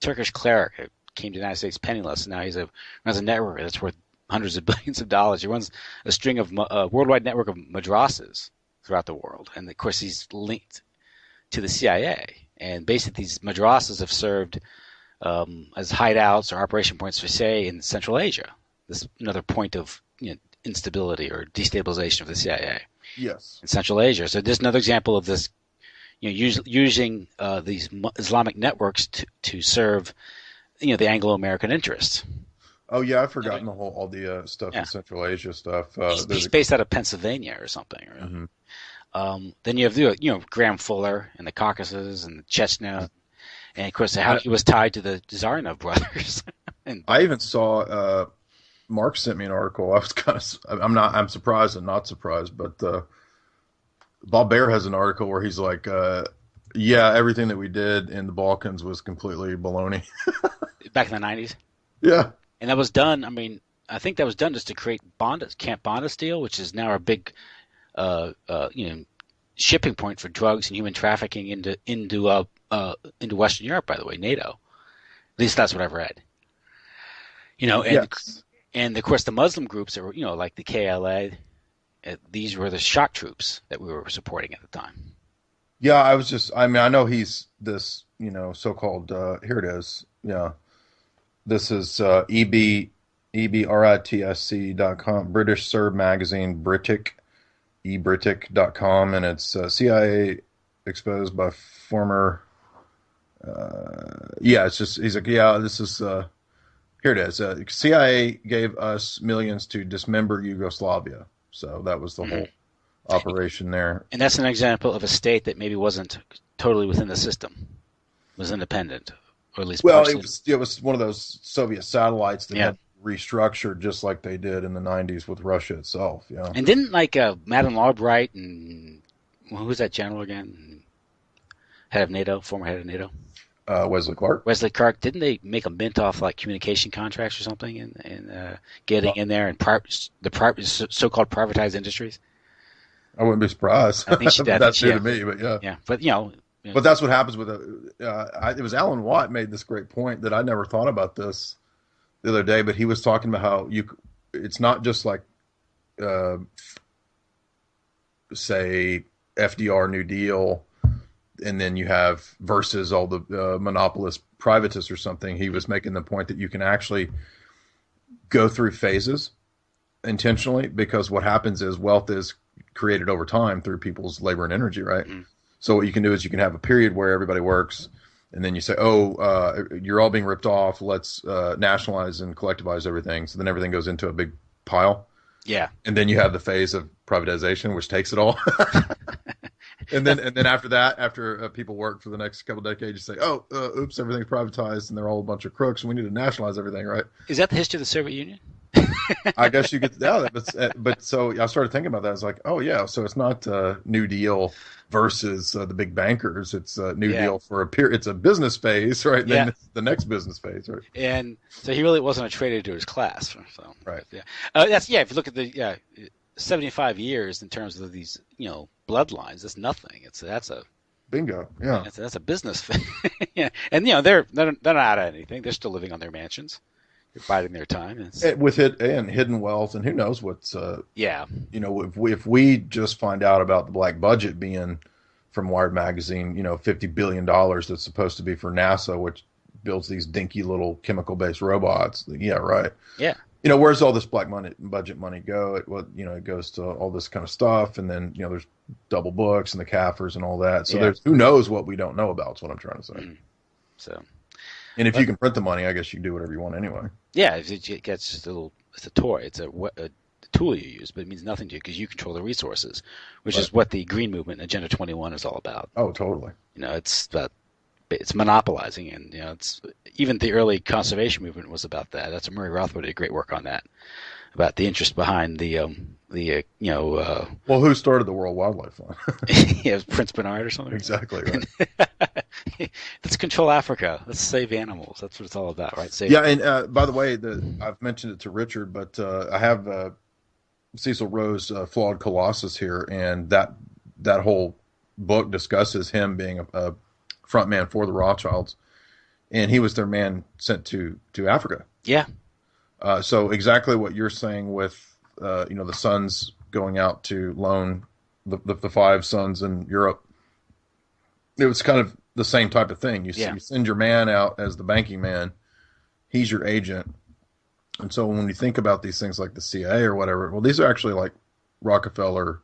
Turkish cleric who came to the United States penniless, and now runs a network that's worth hundreds of billions of dollars. He runs a string of worldwide network of madrasas throughout the world, and of course he's linked to the CIA. And basically, these madrasas have served as hideouts or operation points for CIA in Central Asia. This is another point of instability or destabilization of the CIA. Yes, in Central Asia. So there's another example of this, using these Islamic networks to serve, the Anglo-American interests. Oh yeah, I've forgotten all the stuff in Central Asia stuff. He's based out of Pennsylvania or something. Right? Mm-hmm. Then you have Graham Fuller and the Caucasus and Chechnya, and of course how he was tied to the Tsarinav brothers. I even saw Mark sent me an article. I was I'm surprised and not surprised, but Bob Baer has an article where he's like, yeah, everything that we did in the Balkans was completely baloney. Back in the 90s? Yeah. And that was done, I think that was done just to create Camp Bondesteel, which is now a big shipping point for drugs and human trafficking into Western Europe, by the way, NATO. At least that's what I've read. And of course the Muslim groups that were, like the KLA, these were the shock troops that we were supporting at the time. Yeah, I know he's this, so-called, here it is. Yeah. This is EBRITSC.com, British Serb magazine, ebritic.com, and it's CIA exposed by former, he's like, yeah, this is, here it is. CIA gave us millions to dismember Yugoslavia. So that was the whole operation there. And that's an example of a state that maybe wasn't totally within the system, was independent. Or at least it was one of those Soviet satellites that had restructured just like they did in the 90s with Russia itself. Yeah. And didn't Madeleine Albright and who was that general again? Former head of NATO? Wesley Clark. Wesley Clark. Didn't they make a mint off communication contracts or something and getting in there and the so-called privatized industries? I wouldn't be surprised. I think that's new to me, but yeah. Yeah, but But that's what happens with it was Alan Watt made this great point that I never thought about this the other day, but he was talking about how it's not just like, say, FDR New Deal, and then you have versus all the monopolist privatists or something. He was making the point that you can actually go through phases intentionally, because what happens is wealth is created over time through people's labor and energy, right? Mm-hmm. So what you can do is you can have a period where everybody works, and then you say, you're all being ripped off. Let's nationalize and collectivize everything. So then everything goes into a big pile. Yeah. And then you have the phase of privatization, which takes it all. and then after that, after people work for the next couple of decades, you say, oops, everything's privatized, and they're all a bunch of crooks, and we need to nationalize everything, right? Is that the history of the Soviet Union? I guess you get but so I started thinking about that. I was like, oh yeah, so it's not New Deal versus the big bankers. It's a New Deal for a period. It's a business phase, right? Then it's the next business phase, right? And so he really wasn't a traitor to his class. So right, yeah, if you look at the 75 years in terms of these bloodlines, that's nothing. That's a bingo. Yeah, that's a business thing. Yeah, and they're not out of anything. They're still living on their mansions. Biding their time with it and hidden wealth, and who knows what's if we just find out about the black budget being from Wired magazine, $50 billion that's supposed to be for NASA, which builds these dinky little chemical based robots. Where's all this black budget money go? It goes to all this kind of stuff, and then there's double books and the CAFRs and all that. So there's who knows what we don't know about is what I'm trying to say. And if you can print the money, I guess you can do whatever you want anyway. Yeah, it gets just it's a toy. It's a tool you use, but it means nothing to you because you control the resources, which is what the Green Movement and Agenda 21 is all about. Oh, totally. It's monopolizing, and it's even the early conservation movement was about that. That's Murray Rothbard did great work on that, about the interest behind the well, who started the World Wildlife Fund? Yeah, Prince Bernard or something. Exactly right. Let's control Africa. Let's save animals. That's what it's all about, right? And by the way, I've mentioned it to Richard, but I have Cecil Rose, Flawed Colossus here, and that whole book discusses him being a front man for the Rothschilds, and he was their man sent to Africa. Yeah. So exactly what you're saying with the sons going out to loan the five sons in Europe. It was kind of the same type of thing. You send your man out as the banking man. He's your agent. And so when you think about these things like the CIA or whatever, well, these are actually like Rockefeller.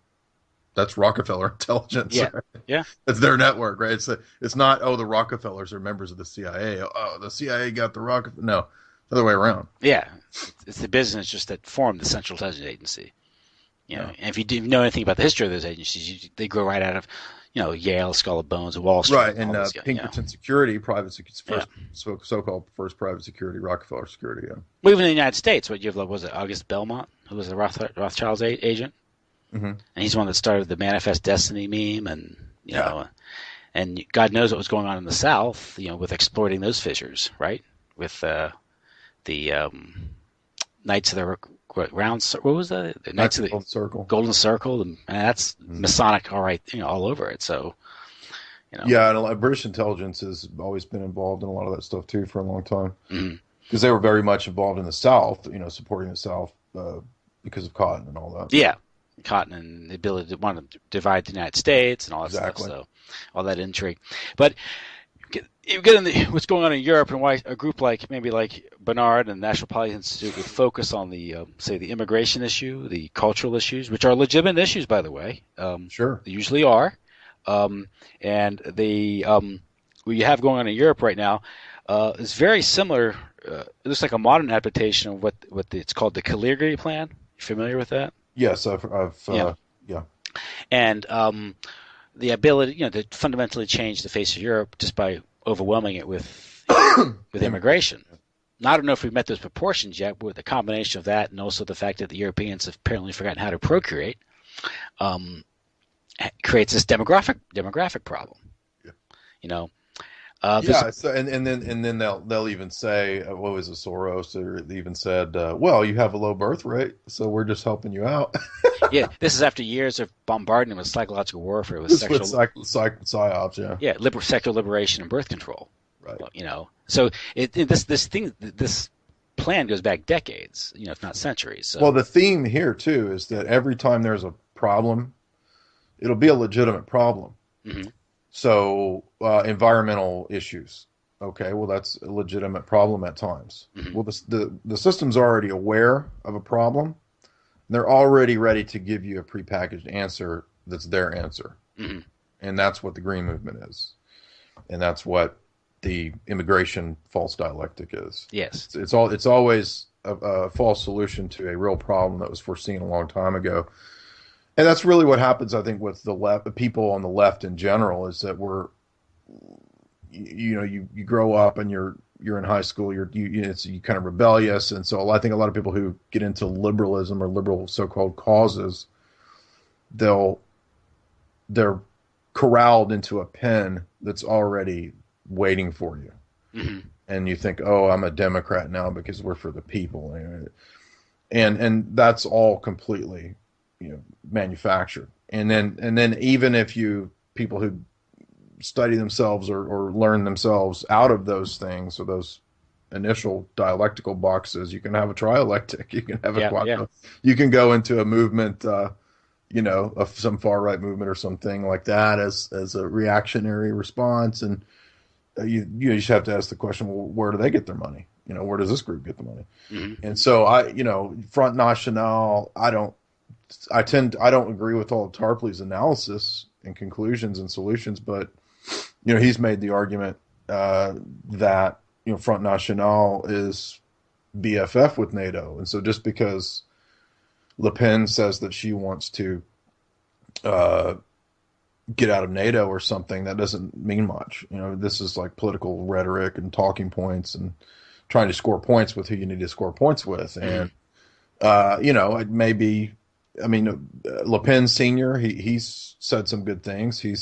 That's Rockefeller intelligence. Yeah. Right? Yeah. It's their network, right? It's not, the Rockefellers are members of the CIA. Oh, the CIA got the Rockefeller. No, Other way around. Yeah, it's the business just that formed the Central Intelligence Agency. And if you didn't know anything about the history of those agencies, they grow right out of, Yale, Skull and Bones, and Wall Street. Right, and Pinkerton Security, so-called first private security, Rockefeller Security. Yeah. Well, even in the United States, what you have, was it August Belmont, who was the Rothschild's agent? Mm-hmm. And he's the one that started the Manifest Destiny meme, and and God knows what was going on in the South, with exploiting those fissures, right? With the Knights of the Round. What was that? The Knights of the Golden Circle. Golden Circle, and that's Masonic, all right, all over it. So, Yeah, and British intelligence has always been involved in a lot of that stuff too for a long time, because they were very much involved in the South, supporting the South because of cotton and all that. Yeah, cotton and the ability to want to divide the United States and all that stuff. So, all that intrigue, but. You get in what's going on in Europe, and why a group like Bernard and the National Policy Institute would focus on the the immigration issue, the cultural issues, which are legitimate issues, by the way. Sure, they usually are, and what you have going on in Europe right now is very similar. It looks like a modern adaptation of what it's called the Caligari Plan. You familiar with that? Yes, I've yeah. And the ability, to fundamentally change the face of Europe just by overwhelming it with immigration. Now, I don't know if we've met those proportions yet, but with the combination of that and also the fact that the Europeans have apparently forgotten how to procreate, creates this demographic problem. Yeah. So, and then they'll even say, what was it, Soros? Or they even said, well, you have a low birth rate, so we're just helping you out. Yeah, this is after years of bombarding with psychological warfare, with psyops, yeah. Yeah, sexual liberation and birth control. Right. So this plan goes back decades, if not centuries. So. Well, the theme here too is that every time there's a problem, it'll be a legitimate problem. Mm-hmm. So environmental issues, okay, well that's a legitimate problem at times. Mm-hmm. Well, the system's already aware of a problem. They're already ready to give you a prepackaged answer that's their answer. Mm-hmm. And that's what the Green Movement is. And that's what the immigration false dialectic is. Yes. It's always a false solution to a real problem that was foreseen a long time ago. And that's really what happens, I think, with the left, the people on the left in general, is that you grow up and you're in high school, you're kind of rebellious, and so I think a lot of people who get into liberalism or liberal so-called causes, they're corralled into a pen that's already waiting for you, mm-hmm. and you think, oh, I'm a Democrat now because we're for the people, and that's all completely manufactured, and then even if people who study themselves or learn themselves out of those things, or those initial dialectical boxes, you can have a trialectic, you can have you can go into a movement, of some far right movement or something like that as a reactionary response, and you just have to ask the question, well, where do they get their money? Where does this group get the money? Mm-hmm. And so Front National, I don't agree with all of Tarpley's analysis and conclusions and solutions, but he's made the argument that Front National is BFF with NATO, and so just because Le Pen says that she wants to get out of NATO or something, that doesn't mean much. This is like political rhetoric and talking points and trying to score points with who you need to score points with, and it may be. I mean, Le Pen Senior, he's said some good things. He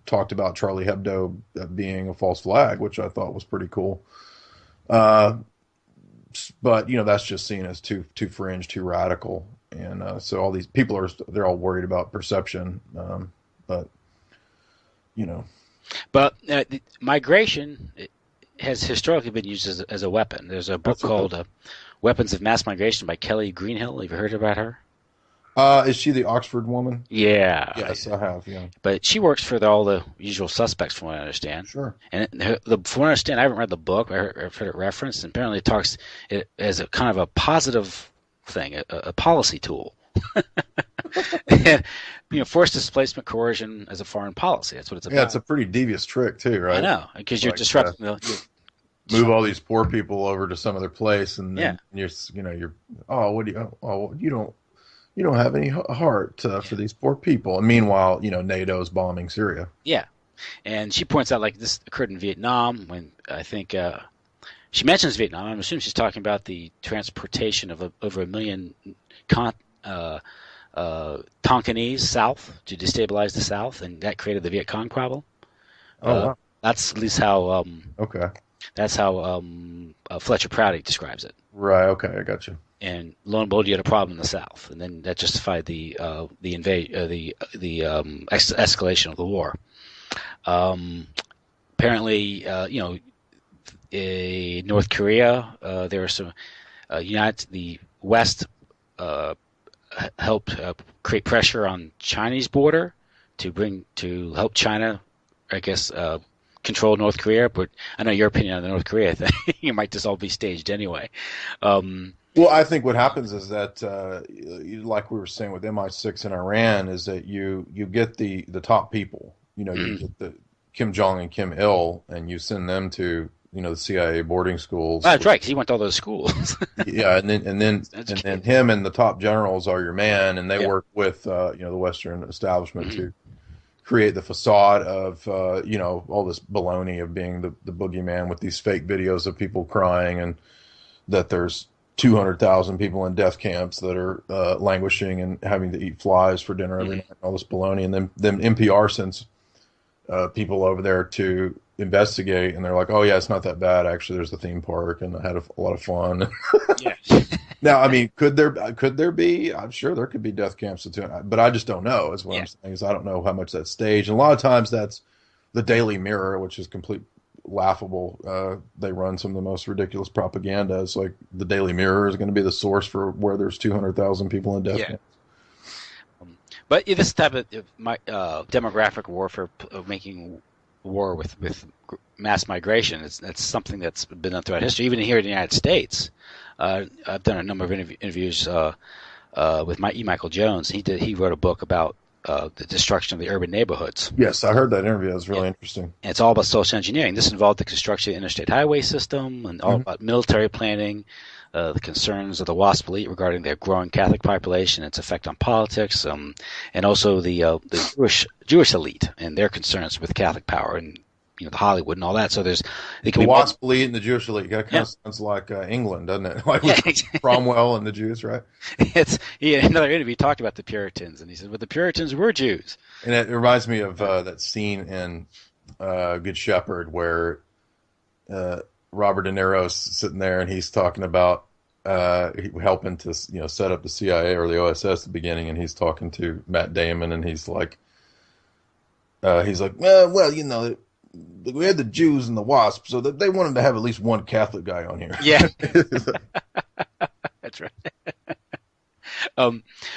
talked about Charlie Hebdo being a false flag, which I thought was pretty cool. But that's just seen as too fringe, too radical, and so all these people they're all worried about perception. But migration has historically been used as a weapon. There's a book called Weapons of Mass Migration by Kelly Greenhill. Have you heard about her? Is she the Oxford woman? Yeah. Yes, I have, yeah. But she works for all the usual suspects, from what I understand. Sure. And from what I understand, I haven't read the book. I've heard it referenced, and apparently it talks as a kind of a positive thing, a policy tool. And, forced displacement coercion as a foreign policy. That's what it's about. Yeah, it's a pretty devious trick, too, right? I know, because you're disrupting move all these poor people over to some other place, and then you're you don't have any heart for these poor people. And meanwhile, NATO's bombing Syria. Yeah, and she points out like this occurred in Vietnam when I think she mentions Vietnam. I'm assuming she's talking about the transportation of over 1 million Tonkinese south to destabilize the South, and that created the Viet Cong problem. Wow. That's at least how. Okay. That's how Fletcher Prouty describes it. Right. Okay, I got you. And lo and behold, you had a problem in the South, and then that justified the escalation of the war. Apparently, in North Korea, there are some the West helped create pressure on Chinese border to help China, I guess, control North Korea. But I know your opinion on the North Korea thing. It might just all be staged anyway. Well, I think what happens is that, like we were saying with MI6 in Iran, is that you get the top people. You get the Kim Jong and Kim Il, and you send them to the CIA boarding schools. That's right, 'cause he went to all those schools. Yeah, and then him and the top generals are your man, and they work with the Western establishment to create the facade of all this baloney of being the boogeyman with these fake videos of people crying, and that there's 200,000 people in death camps that are languishing and having to eat flies for dinner every night, all this baloney. And then NPR sends people over there to investigate, and they're like, oh yeah, it's not that bad, actually. There's a theme park, and I had a lot of fun. Now, I mean, could there be? I'm sure there could be death camps, but I just don't know. Is what I'm saying. Is I don't know how much that's staged. And a lot of times that's the Daily Mirror, which is complete laughable. They run some of the most ridiculous propaganda. It's like the Daily Mirror is going to be the source for where there's 200,000 people in death camps. But this type of demographic warfare, of making war with mass migration, that's something that's been done throughout history. Even here in the United States, I've done a number of interviews with Michael Jones. He wrote a book about the destruction of the urban neighborhoods. Yes, I heard that interview. It was really interesting. And it's all about social engineering. This involved the construction of the interstate highway system, and all about military planning, the concerns of the WASP elite regarding their growing Catholic population, its effect on politics, and also the Jewish elite and their concerns with Catholic power and the Hollywood and all that. So the WASP elite and the Jewish elite. That kind of sounds like England, doesn't it? Like Cromwell and the Jews, right? In another interview, he talked about the Puritans, and he said, "But the Puritans were Jews." And it reminds me of that scene in Good Shepherd where Robert De Niro's sitting there, and he's talking about helping to set up the CIA or the OSS at the beginning, and he's talking to Matt Damon, and he's like, well, we had the Jews and the WASP, so that they wanted to have at least one Catholic guy on here. Yeah, that's right.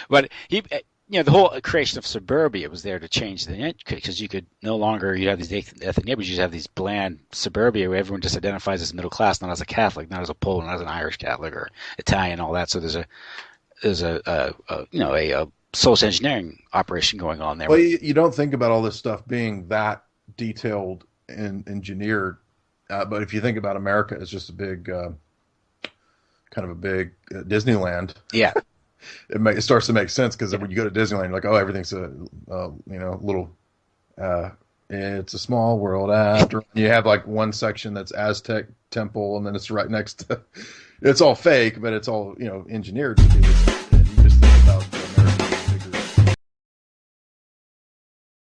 But he, the whole creation of suburbia was there to change because you could no longer have these ethnic neighborhoods. You have these bland suburbia where everyone just identifies as middle class, not as a Catholic, not as a Pole, not as an Irish Catholic or Italian, all that. So there's a social engineering operation going on there. Well, you don't think about all this stuff being that detailed and engineered, but if you think about America as just a big, kind of a big Disneyland, it starts to make sense because when you go to Disneyland, you're like, oh, everything's a little. It's a small world after. You have like one section that's Aztec temple, and then it's right next to. It's all fake, but it's all engineered to be this.